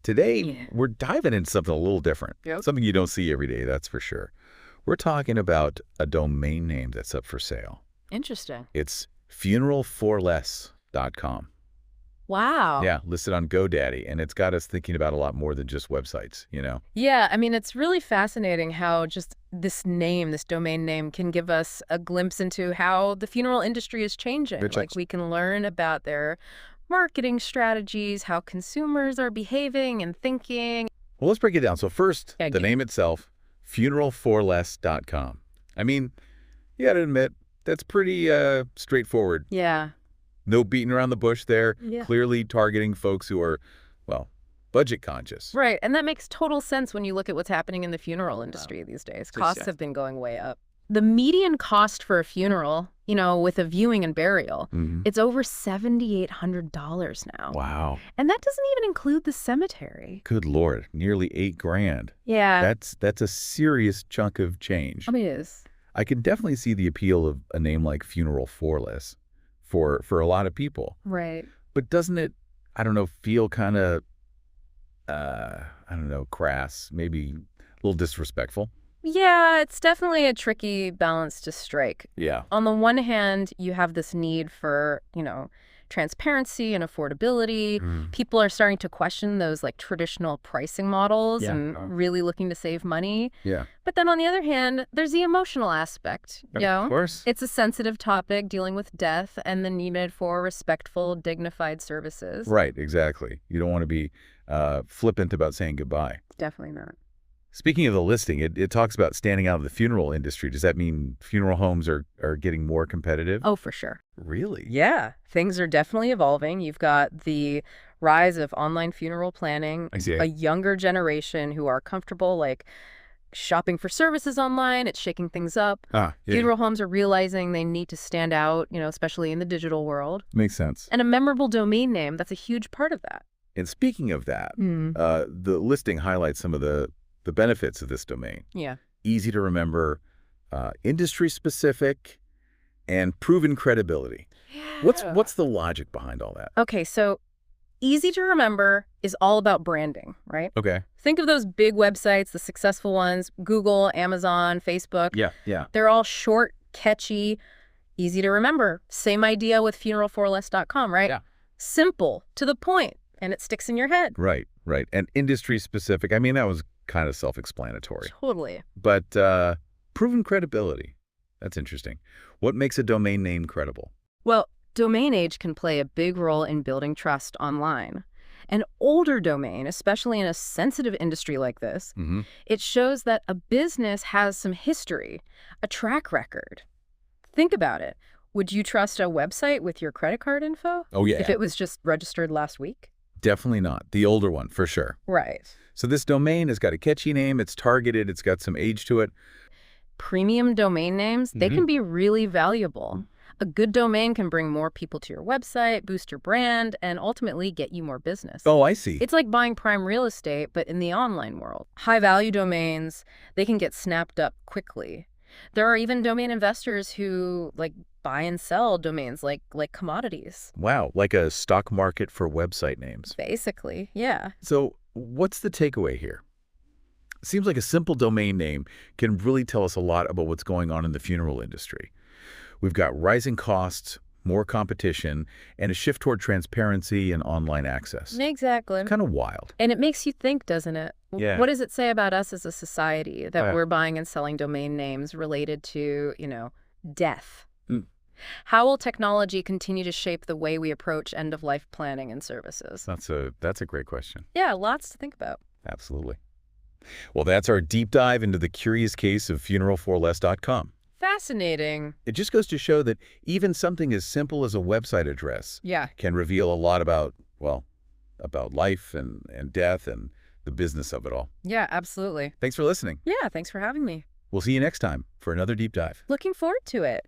Today, we're diving into something a little different. Yep. Something you don't see every day, that's for sure. We're talking about a domain name that's up for sale. Interesting. It's funeralforless.com. Wow. Yeah, listed on GoDaddy, and it's got us thinking about a lot more than just websites, you know? Yeah, I mean, it's really fascinating how just this name, this domain name, can give us a glimpse into how the funeral industry is changing. Like, we can learn about their marketing strategies, how consumers are behaving and thinking. Well, let's break it down. So first, the name itself, funeralforless.com. I mean, you got to admit, that's pretty straightforward. Yeah. No beating around the bush there. Yeah. Clearly targeting folks who are, well, budget conscious. Right. And that makes total sense when you look at what's happening in the funeral industry these days. Costs have been going way up. The median cost for a funeral, you know, with a viewing and burial, it's over $7,800 now. Wow. And that doesn't even include the cemetery. Good Lord, nearly $8,000. Yeah. That's a serious chunk of change. I mean, it is. I can definitely see the appeal of a name like Funeral Forless for a lot of people. Right. But doesn't it, I don't know, feel kind of, crass, maybe a little disrespectful? Yeah, it's definitely a tricky balance to strike. Yeah. On the one hand, you have this need for, you know, transparency and affordability. People are starting to question those like traditional pricing models and really looking to save money. Yeah. But then on the other hand, there's the emotional aspect. You know? Of course. It's a sensitive topic dealing with death and the need for respectful, dignified services. Right, exactly. You don't want to be flippant about saying goodbye. Definitely not. Speaking of the listing, it talks about standing out of the funeral industry. Does that mean funeral homes are getting more competitive? Oh, for sure. Really? Yeah. Things are definitely evolving. You've got the rise of online funeral planning, I see. a younger generation who are comfortable, like, shopping for services online. It's shaking things up. Funeral homes are realizing they need to stand out, you know, especially in the digital world. Makes sense. And a memorable domain name, that's a huge part of that. And speaking of that, the listing highlights some of the benefits of this domain. Yeah. Easy to remember, industry-specific, and proven credibility. Yeah. What's the logic behind all that? Okay, so easy to remember is all about branding, right? Okay. Think of those big websites, the successful ones, Google, Amazon, Facebook. Yeah. They're all short, catchy, easy to remember. Same idea with funeralforless.com, right? Yeah. Simple, to the point, and it sticks in your head. Right. And industry-specific, I mean, that was kind of self-explanatory. Totally. But proven credibility, that's interesting. What makes a domain name credible? Well, domain age can play a big role in building trust online. An older domain, especially in a sensitive industry like this, it shows that a business has some history, a track record. Think about it. Would you trust a website with your credit card info? Oh, yeah. If it was just registered last week? Definitely not. The older one, for sure. Right. So this domain has got a catchy name, it's targeted, it's got some age to it. Premium domain names, they can be really valuable. A good domain can bring more people to your website, boost your brand, and ultimately get you more business. Oh, I see. It's like buying prime real estate, but in the online world. High-value domains, they can get snapped up quickly. There are even domain investors who, like, buy and sell domains like commodities. Wow, like a stock market for website names. Basically, yeah. So what's the takeaway here? It seems like a simple domain name can really tell us a lot about what's going on in the funeral industry. We've got rising costs, more competition, and a shift toward transparency and online access. Exactly. It's kind of wild. And it makes you think, doesn't it? Yeah. What does it say about us as a society that we're buying and selling domain names related to, you know, death? How will technology continue to shape the way we approach end-of-life planning and services? That's a great question. Yeah, lots to think about. Absolutely. Well, that's our deep dive into the curious case of funeralforless.com. Fascinating. It just goes to show that even something as simple as a website address can reveal a lot about life and death and the business of it all. Yeah, absolutely. Thanks for listening. Yeah, thanks for having me. We'll see you next time for another deep dive. Looking forward to it.